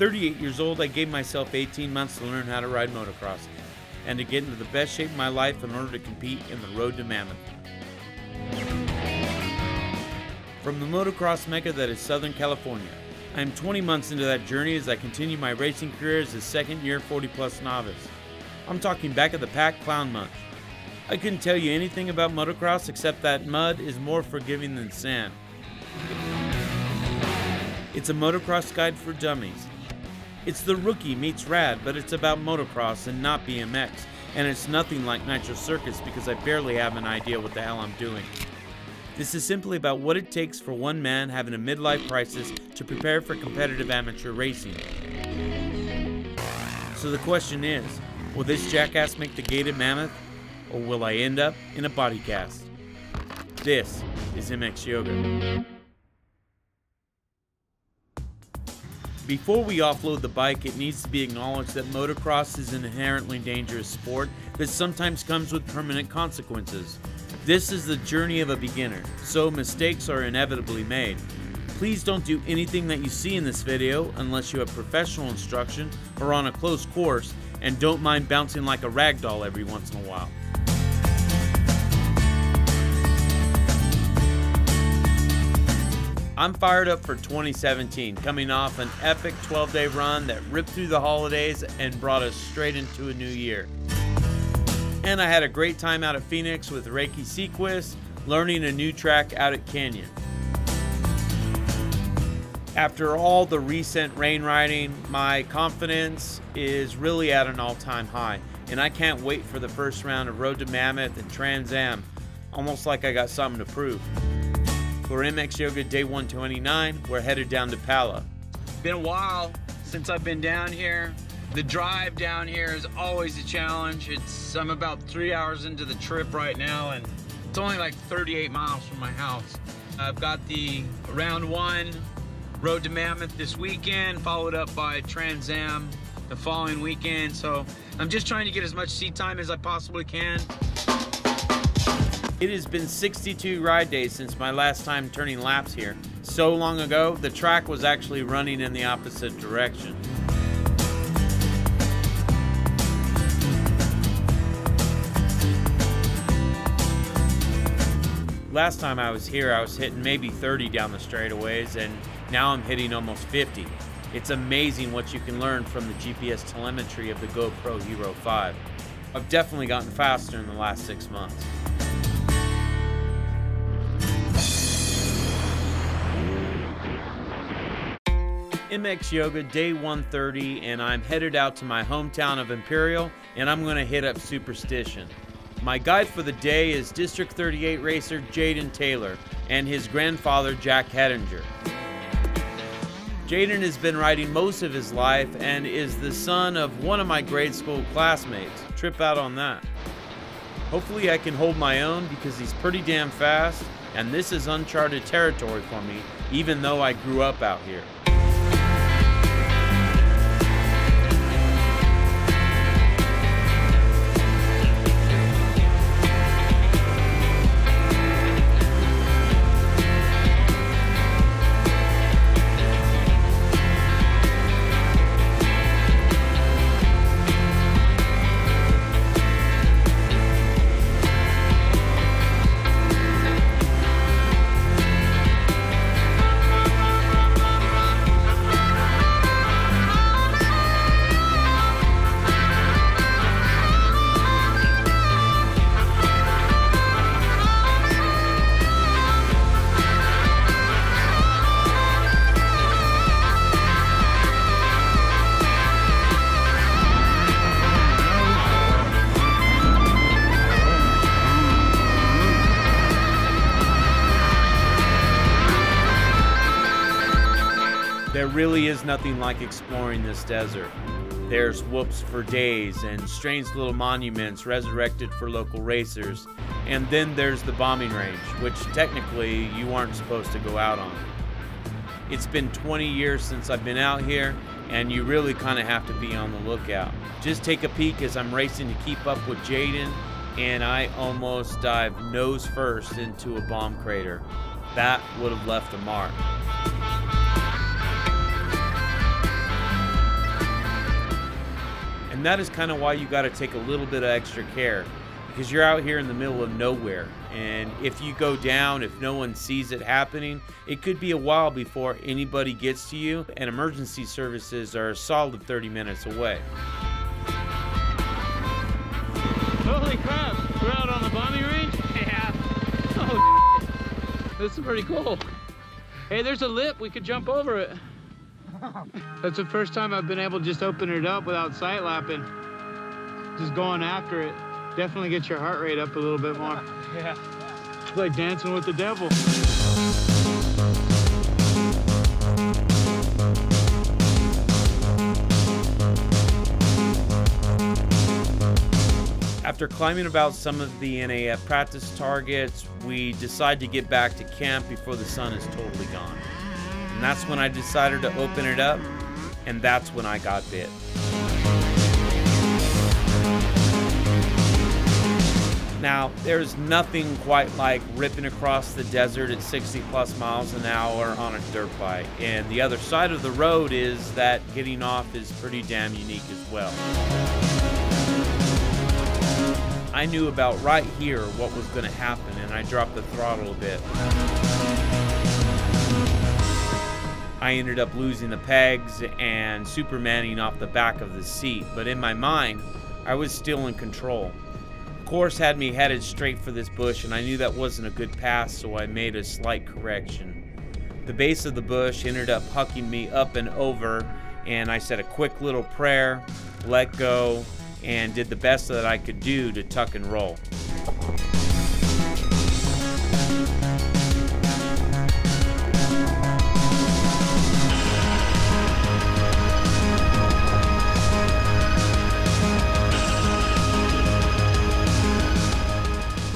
38 years old, I gave myself 18 months to learn how to ride motocross and to get into the best shape of my life in order to compete in the road to Mammoth. From the motocross mecca that is Southern California, I am 20 months into that journey as I continue my racing career as a second-year 40-plus novice. I'm talking back of the pack clown munch. I couldn't tell you anything about motocross except that mud is more forgiving than sand. It's a motocross guide for dummies. It's the rookie meets rad, but it's about motocross and not BMX, and it's nothing like Nitro Circus because I barely have an idea what the hell I'm doing. This is simply about what it takes for one man having a midlife crisis to prepare for competitive amateur racing. So the question is, will this jackass make the gate at Mammoth, or will I end up in a body cast? This is MX Yoga. Before we offload the bike, it needs to be acknowledged that motocross is an inherently dangerous sport that sometimes comes with permanent consequences. This is the journey of a beginner, so mistakes are inevitably made. Please don't do anything that you see in this video unless you have professional instruction or on a close course, and don't mind bouncing like a rag doll every once in a while. I'm fired up for 2017, coming off an epic 12-day run that ripped through the holidays and brought us straight into a new year. And I had a great time out at Phoenix with Reiki Seaquist, learning a new track out at Canyon. After all the recent rain riding, my confidence is really at an all-time high, and I can't wait for the first round of Road to Mammoth and Trans Am, almost like I got something to prove. For MX Yoga Day 129, we're headed down to Pala. Been a while since I've been down here. The drive down here is always a challenge. I'm about 3 hours into the trip right now, and it's only like 38 miles from my house. I've got the round one Road to Mammoth this weekend, followed up by Trans Am the following weekend. So I'm just trying to get as much seat time as I possibly can. It has been 62 ride days since my last time turning laps here. So long ago, the track was actually running in the opposite direction. Last time I was here, I was hitting maybe 30 down the straightaways, and now I'm hitting almost 50. It's amazing what you can learn from the GPS telemetry of the GoPro Hero 5. I've definitely gotten faster in the last 6 months. MX Yoga Day 130, and I'm headed out to my hometown of Imperial, and I'm going to hit up Superstition. My guide for the day is District 38 racer Jaden Taylor and his grandfather Jack Hedinger. Jaden has been riding most of his life and is the son of one of my grade school classmates. Trip out on that. Hopefully I can hold my own because he's pretty damn fast, and this is uncharted territory for me, even though I grew up out here. There really is nothing like exploring this desert. There's whoops for days and strange little monuments resurrected for local racers. And then there's the bombing range, which technically you aren't supposed to go out on. It's been 20 years since I've been out here, and you really kind of have to be on the lookout. Just take a peek as I'm racing to keep up with Jaden, and I almost dived nose first into a bomb crater. That would have left a mark. And that is kind of why you got to take a little bit of extra care, because you're out here in the middle of nowhere. And if you go down, if no one sees it happening, it could be a while before anybody gets to you, and emergency services are a solid 30 minutes away. Holy crap, we're out on the bombing range? Yeah. Oh, this is pretty cool. Hey, there's a lip, we could jump over it. That's the first time I've been able to just open it up without sight lapping. Just going after it. Definitely gets your heart rate up a little bit more. Yeah. It's like dancing with the devil. After climbing about some of the NAF practice targets, we decide to get back to camp before the sun is totally gone. And that's when I decided to open it up, and that's when I got bit. Now, there's nothing quite like ripping across the desert at 60 plus miles an hour on a dirt bike. And the other side of the road is that getting off is pretty damn unique as well. I knew about right here what was going to happen, and I dropped the throttle a bit. I ended up losing the pegs and supermaning off the back of the seat, but in my mind, I was still in control. Course had me headed straight for this bush, and I knew that wasn't a good path, so I made a slight correction. The base of the bush ended up hucking me up and over, and I said a quick little prayer, let go, and did the best that I could do to tuck and roll.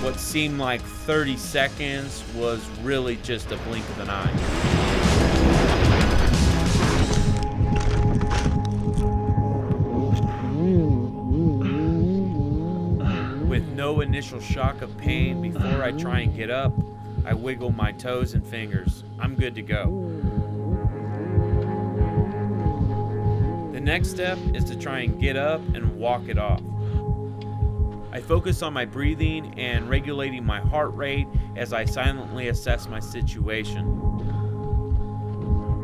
What seemed like 30 seconds was really just a blink of an eye. With no initial shock of pain before I try and get up, I wiggle my toes and fingers. I'm good to go. The next step is to try and get up and walk it off. I focus on my breathing and regulating my heart rate as I silently assess my situation.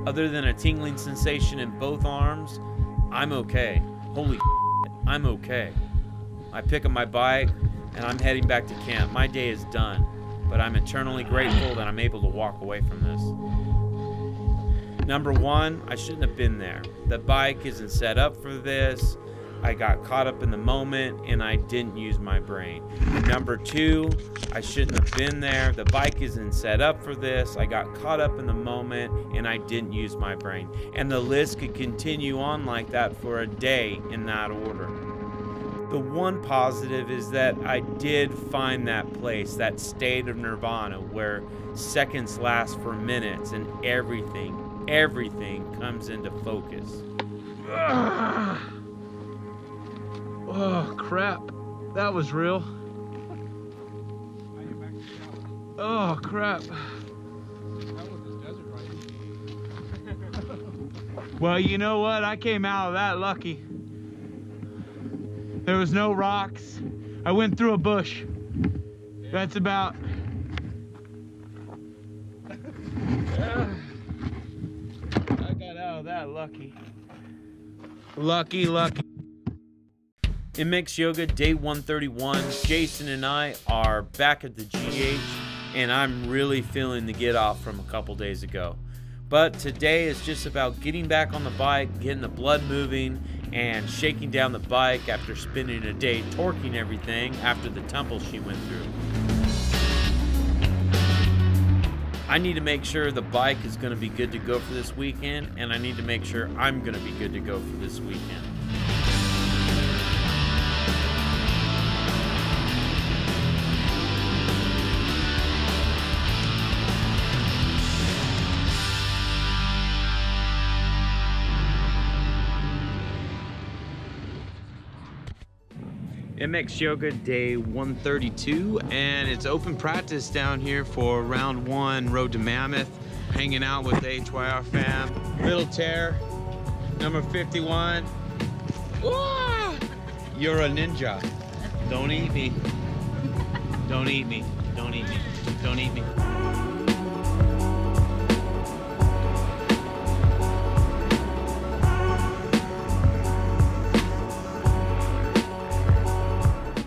Other than a tingling sensation in both arms, I'm okay. Holy shit, I'm okay. I pick up my bike and I'm heading back to camp. My day is done, but I'm eternally grateful that I'm able to walk away from this. Number one, I shouldn't have been there. The bike isn't set up for this. I got caught up in the moment and I didn't use my brain. Number two, I shouldn't have been there. The bike isn't set up for this. I got caught up in the moment and I didn't use my brain. And the list could continue on like that for a day in that order. The one positive is that I did find that place, that state of nirvana where seconds last for minutes and everything comes into focus. Oh, crap. That was real. Oh, crap. Well, you know what? I came out of that lucky. There was no rocks. I went through a bush. That's about... I got out of that lucky. Lucky. MX Yoga Day 131, Jason and I are back at the GH, and I'm really feeling the get off from a couple days ago. But today is just about getting back on the bike, getting the blood moving, and shaking down the bike after spending a day torquing everything after the tumble she went through. I need to make sure the bike is going to be good to go for this weekend, and I need to make sure I'm going to be good to go for this weekend. MX Yoga Day 132, and it's open practice down here for round one, road to Mammoth. Hanging out with the HYR fam. Lil Terror, number 51. Whoa! You're a ninja. Don't eat me. Don't eat me. Don't eat me. Don't eat me.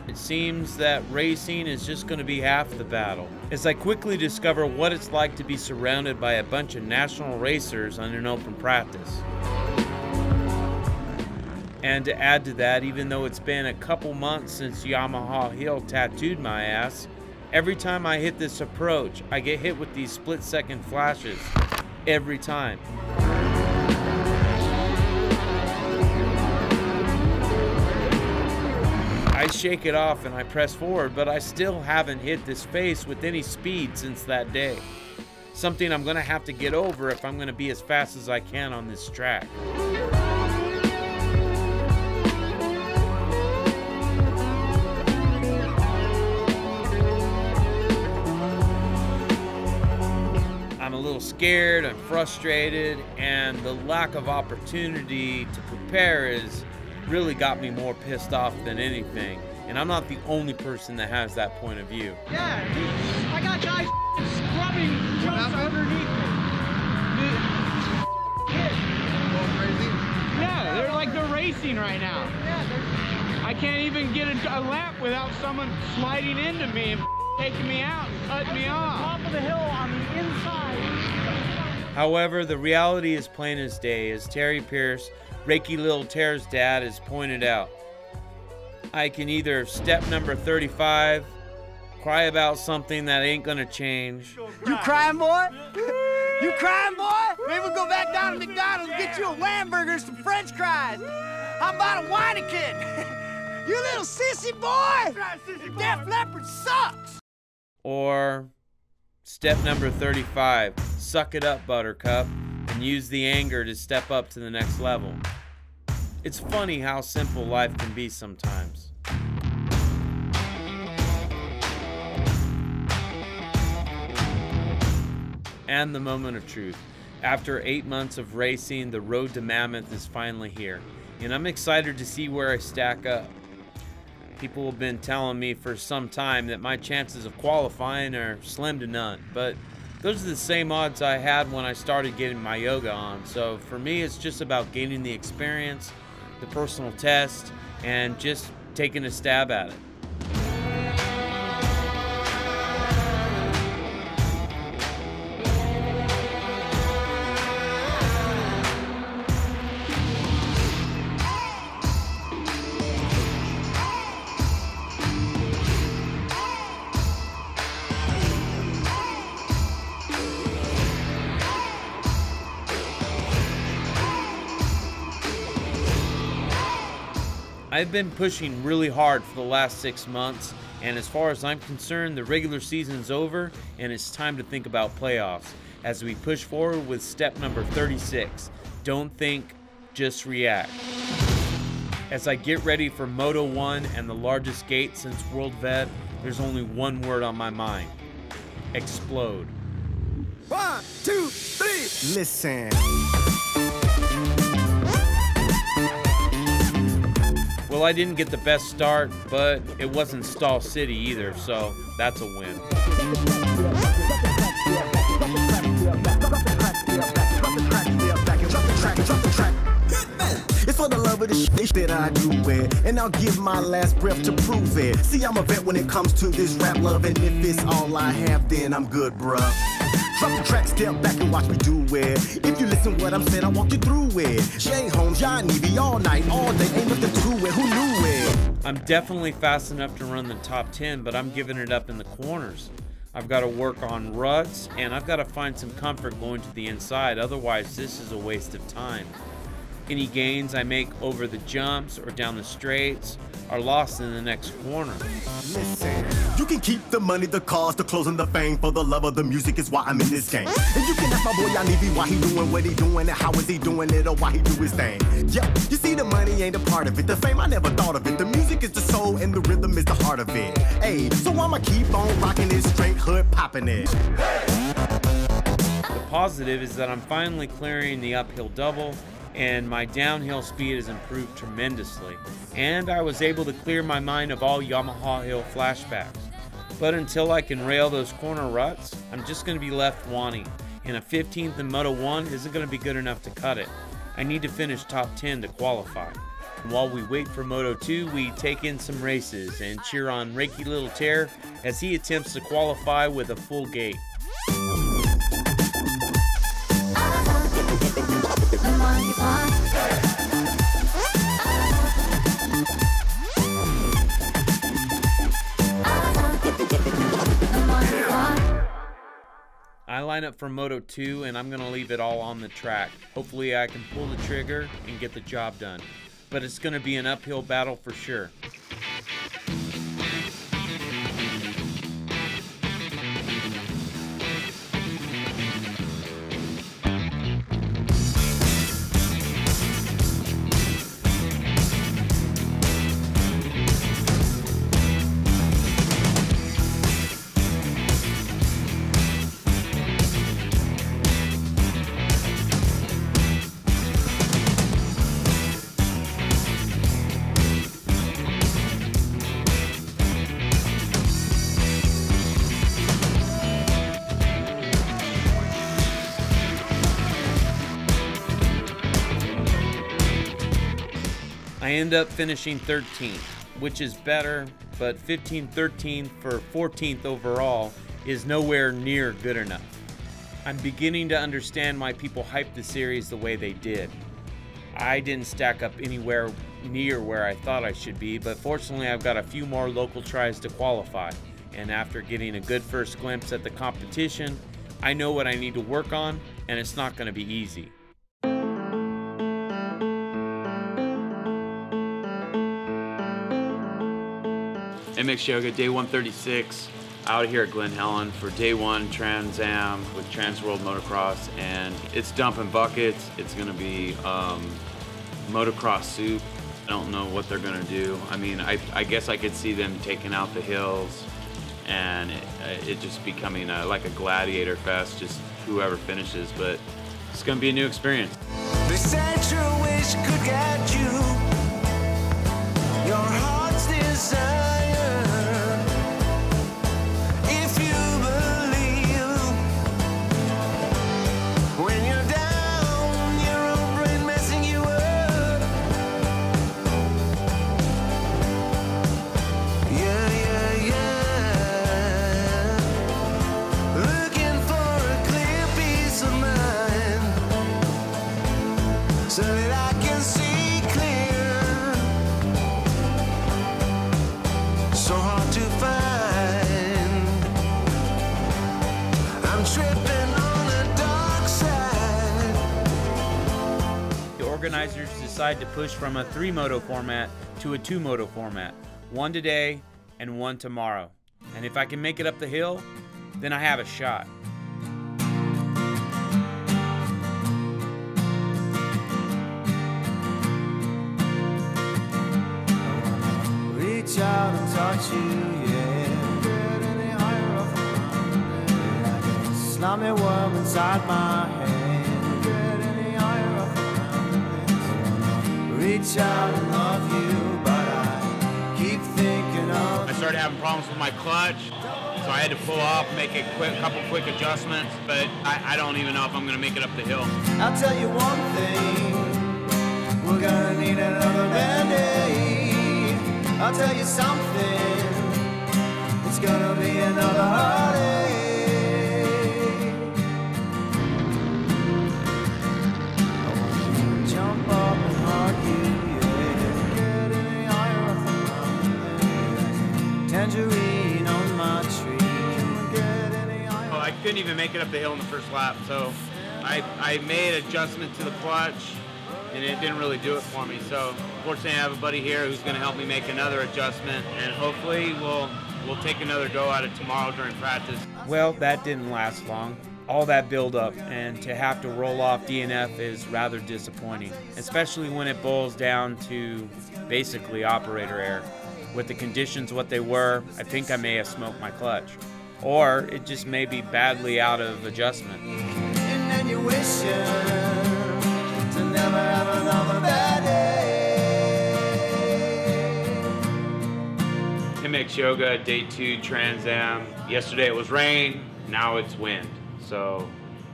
It seems that racing is just going to be half the battle, as I quickly discover what it's like to be surrounded by a bunch of national racers on an open practice. And to add to that, even though it's been a couple months since Yamaha Hill tattooed my ass, every time I hit this approach, I get hit with these split-second flashes. Every time. I shake it off and I press forward, but I still haven't hit this face with any speed since that day. Something I'm gonna have to get over if I'm gonna be as fast as I can on this track. I'm a little scared, I'm frustrated, and the lack of opportunity to prepare is really got me more pissed off than anything. And I'm not the only person that has that point of view. Yeah, I got guys scrubbing jumps underneath me. Yeah, they're racing right now. I can't even get a lap without someone sliding into me and taking me out and cutting me off. Top of the hill on the inside. However, the reality is plain as day, as Terry Pierce, Reiki Lil Terror's dad, has pointed out. I can either step number 35, cry about something that ain't gonna change. You crying, boy? You crying, boy? Maybe we'll go back down to McDonald's and get you a Whamburger and some French fries. How about a Weineken? You little sissy boy! Def Leppard sucks! Or step number 35, suck it up, Buttercup, and use the anger to step up to the next level. It's funny how simple life can be sometimes. And the moment of truth. After 8 months of racing, the road to Mammoth is finally here, and I'm excited to see where I stack up. People have been telling me for some time that my chances of qualifying are slim to none, but those are the same odds I had when I started getting my yoga on. So for me, it's just about gaining the experience, the personal test, and just taking a stab at it. I've been pushing really hard for the last 6 months, and as far as I'm concerned, the regular season's over and it's time to think about playoffs as we push forward with step number 36. Don't think, just react. As I get ready for Moto 1 and the largest gate since World Vet, there's only one word on my mind: explode. 1, 2, 3, listen. Well, I didn't get the best start, but it wasn't Stall City either, so that's a win. It's for the love of the shit that I do it, and I'll give my last breath to prove it. See, I'm a vet when it comes to this rap love, and if it's all I have, then I'm good, bruh. Drop the track, step back and watch me do it. If you listen what I'm saying, I'll walk you through it. Jay Holmes, John Newb, all night, all day, ain't nothing to it, who knew it? I'm definitely fast enough to run the top 10, but I'm giving it up in the corners. I've got to work on ruts, and I've got to find some comfort going to the inside, otherwise this is a waste of time. Any gains I make over the jumps or down the straights are lost in the next corner. Listen, you can keep the money, the cars, the clothes, and the fame. For the love of the music is why I'm in this game. And you can ask my boy Newb why he doing what he doing and how is he doing it or why he do his thing. Yeah, you see the money ain't a part of it. The fame, I never thought of it. The music is the soul and the rhythm is the heart of it. Hey, so I'ma keep on rocking it, straight hood popping it. The positive is that I'm finally clearing the uphill double, and my downhill speed has improved tremendously, and I was able to clear my mind of all Yamaha hill flashbacks. But until I can rail those corner ruts, I'm just going to be left wanting, and a 15th in Moto 1 isn't going to be good enough to cut it. I need to finish top 10 to qualify. And while we wait for Moto 2, we take in some races and cheer on Reiki Lil Terror as he attempts to qualify with a full gate. I line up for Moto 2 and I'm going to leave it all on the track. Hopefully I can pull the trigger and get the job done. But it's going to be an uphill battle for sure. I end up finishing 13th, which is better, but 15-13 for 14th overall is nowhere near good enough. I'm beginning to understand why people hyped the series the way they did. I didn't stack up anywhere near where I thought I should be, but fortunately I've got a few more local tries to qualify, and after getting a good first glimpse at the competition, I know what I need to work on, and it's not going to be easy. MX Yoga, day 136, out here at Glen Helen for day 1 Trans Am with Trans World Motocross, and it's dumping buckets. It's gonna be motocross soup. I don't know what they're gonna do. I mean, I guess I could see them taking out the hills and it just becoming like a gladiator fest, just whoever finishes, but it's gonna be a new experience. The central wish could get you, your heart's desire. So that I can see clear, so hard to find. I'm tripping on the dark side. The organizers decide to push from a 3-moto format to a 2-moto format. 1 today and 1 tomorrow. And if I can make it up the hill, then I have a shot. Reach out and touch you, yeah. Get any higher off the mountain. Slimy worm inside my head. Get any higher off the mountain. Reach out and love you, but I keep thinking of. I started having problems with my clutch, so I had to pull off, make a couple quick adjustments, but I don't even know if I'm gonna make it up the hill. I'll tell you one thing, we're gonna need another Band-Aid. I'll tell you something, it's gonna be another heartache. I want you to jump up and hug you, yeah. Get any higher off the mountain. Tangerine on my tree. Get any higher. Well, I couldn't even make it up the hill in the first lap, so I made adjustments to the clutch, and it didn't really do it for me. So fortunately I have a buddy here who's going to help me make another adjustment, and hopefully we'll take another go at it tomorrow during practice. Well, that didn't last long. All that build up, and to have to roll off DNF is rather disappointing, especially when it boils down to basically operator error. With the conditions what they were, I think I may have smoked my clutch, or it just may be badly out of adjustment. And then you wish to never have MX Yoga Day 2 Trans Am. Yesterday it was rain, now it's wind. So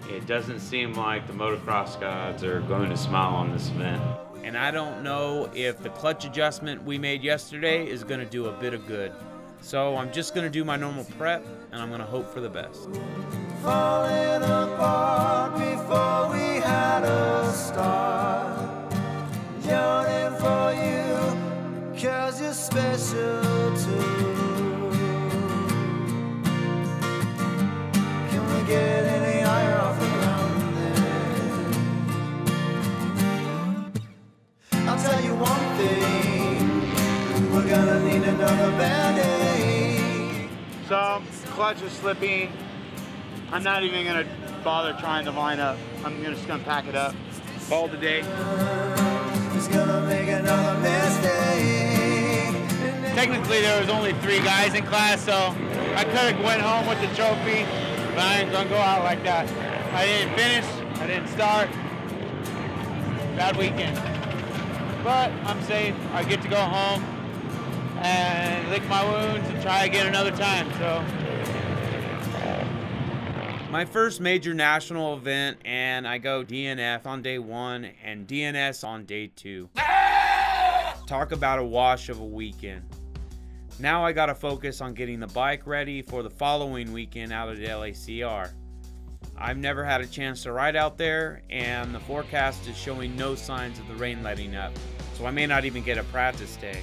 it doesn't seem like the motocross gods are going to smile on this event. And I don't know if the clutch adjustment we made yesterday is going to do a bit of good. So I'm just going to do my normal prep, and I'm going to hope for the best. Falling apart before we had a start. Yearning for you, 'cause you're special too. Can we get any higher off the ground then? I'll tell you one thing, we're gonna need another Band-Aid. So, clutch is slipping. I'm not even gonna bother trying to line up. I'm just gonna pack it up. Call it a day. It's gonna make another mistake. Technically, there was only 3 guys in class, so I could have went home with the trophy, but I ain't gonna go out like that. I didn't finish, I didn't start. Bad weekend. But I'm safe. I get to go home and lick my wounds and try again another time. So. My first major national event, and I go DNF on day 1 and DNS on day 2. Talk about a wash of a weekend. Now I gotta focus on getting the bike ready for the following weekend out at LACR. I've never had a chance to ride out there, and the forecast is showing no signs of the rain letting up, so I may not even get a practice day.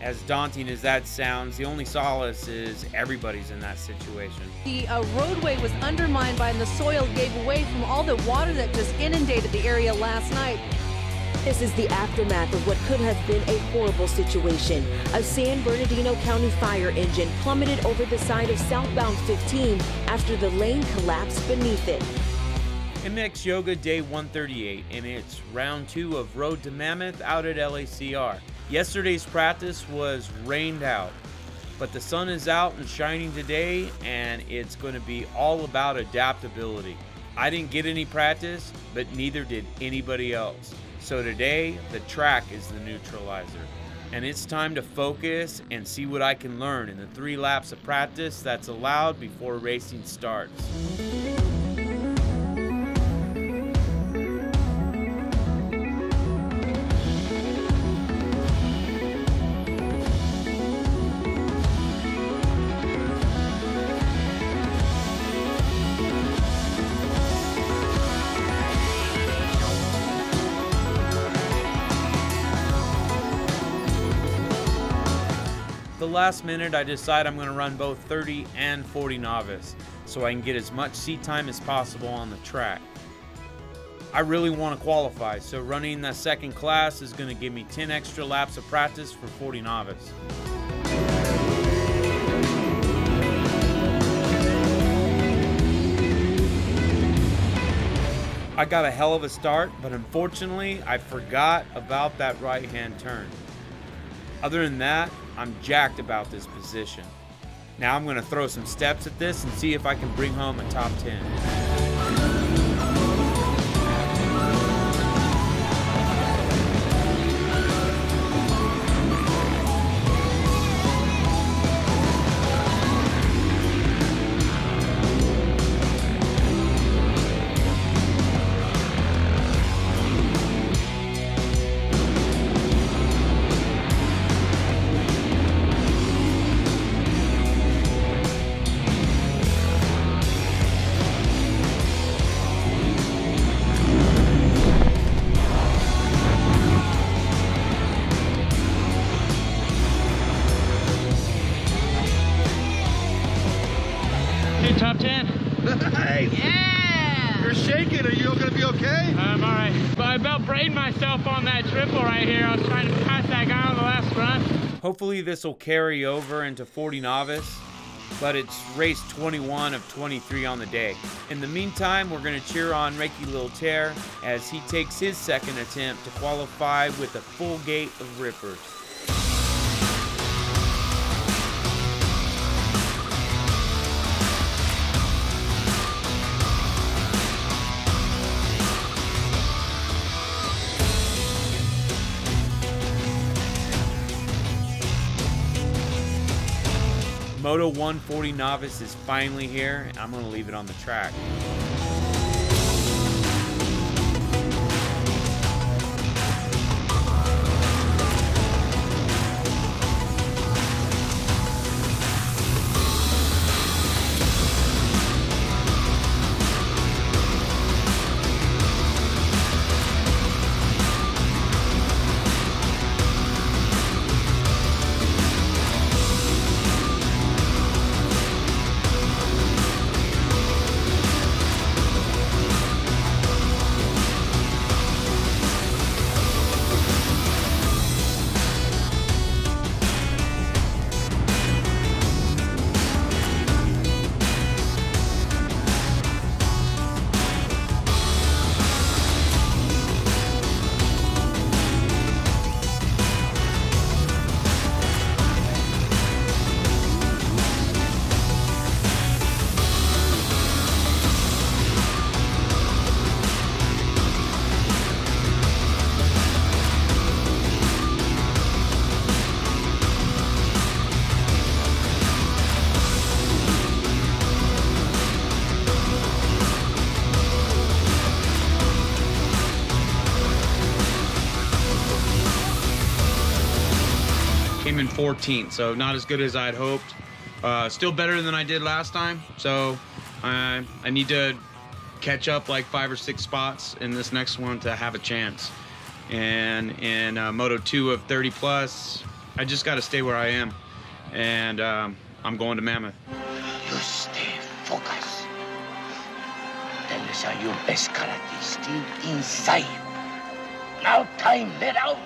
As daunting as that sounds, the only solace is everybody's in that situation. The roadway was undermined by, and the soil gave way from all the water that just inundated the area last night. This is the aftermath of what could have been a horrible situation. A San Bernardino County fire engine plummeted over the side of southbound 15 after the lane collapsed beneath it. MX Yoga Day 138, and it's round 2 of Road to Mammoth out at LACR. Yesterday's practice was rained out, but the sun is out and shining today, and it's going to be all about adaptability. I didn't get any practice, but neither did anybody else. So today, the track is the neutralizer. And it's time to focus and see what I can learn in the 3 laps of practice that's allowed before racing starts. The last minute I decide I'm going to run both 30 and 40 novice so I can get as much seat time as possible on the track. I really want to qualify, so running the second class is going to give me 10 extra laps of practice for 40 novice. I got a hell of a start, but unfortunately I forgot about that right-hand turn. Other than that, I'm jacked about this position. Now I'm going to throw some steps at this and see if I can bring home a top 10. Top 10. Nice. Yeah! You're shaking. Are you going to be okay? I'm all right. But I about brained myself on that triple right here. I was trying to pass that guy on the last run. Hopefully this will carry over into 40 novice, but it's race 21 of 23 on the day. In the meantime, we're going to cheer on Reiki Lil Terror as he takes his second attempt to qualify with a full gate of rippers. Moto 140 Novice is finally here. I'm gonna leave it on the track. Came in 14th, so not as good as I'd hoped. Still better than I did last time, so I need to catch up like 5 or 6 spots in this next one to have a chance. And in Moto 2 of 30 plus, I just got to stay where I am, and I'm going to Mammoth. You stay focused. Tell us how your best karate is still inside. Now time, let out.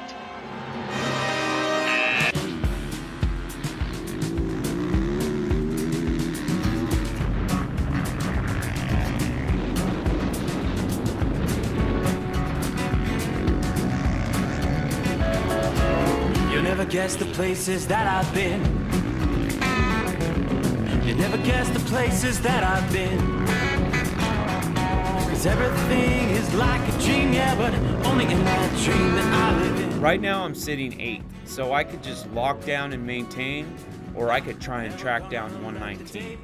Never guess the places that I've been. You never guess the places that I've been. 'Cause everything is like a dream, yeah, but only in that dream that I live in. Right now I'm sitting 8th, so I could just lock down and maintain, or I could try and track down 119.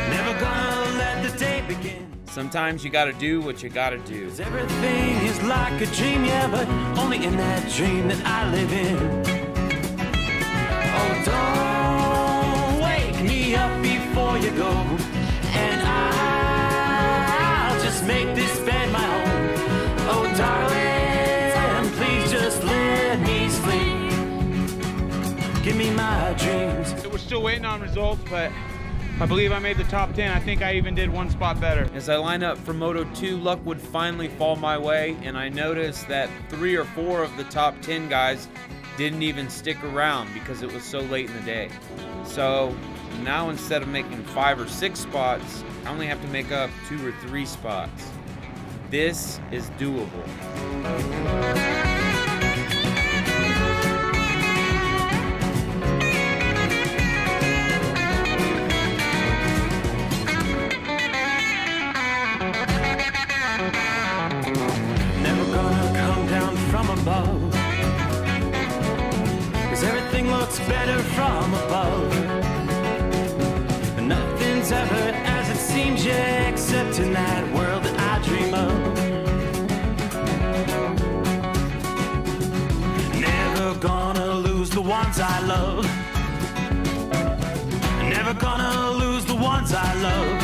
Never gonna let the day begin. Sometimes you gotta do what you gotta do. 'Cause everything is like a dream, yeah, but only in that dream that I live in. Oh, don't wake me up before you go, and I'll just make this bed my home. Oh, darling, please just let me sleep. Give me my dreams. We're still waiting on results, but I believe I made the top 10. I think I even did 1 spot better. As I line up for Moto 2, luck would finally fall my way, and I noticed that 3 or 4 of the top 10 guys didn't even stick around because it was so late in the day. So now instead of making 5 or 6 spots, I only have to make up 2 or 3 spots. This is doable. Above, 'cause everything looks better from above, and nothing's ever as it seems, yeah, except in that world that I dream of. Never gonna lose the ones I love. Never gonna lose the ones I love,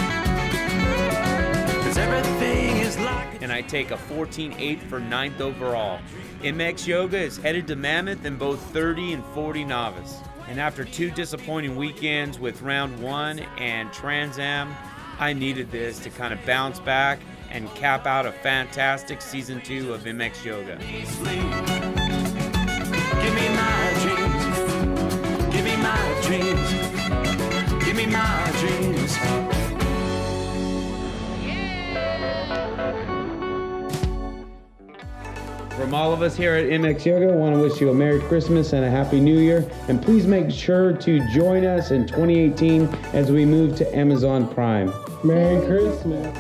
'cause everything is like. And I take a 14-8 for 9th overall. MX Yoga is headed to Mammoth in both 30 and 40 Novice. And after 2 disappointing weekends with round 1 and Trans Am, I needed this to kind of bounce back and cap out a fantastic season 2 of MX Yoga. Give me my dreams. Give me my dreams. Give me my dreams. From all of us here at MX Yoga, I want to wish you a Merry Christmas and a Happy New Year. And please make sure to join us in 2018 as we move to Amazon Prime. Merry Christmas.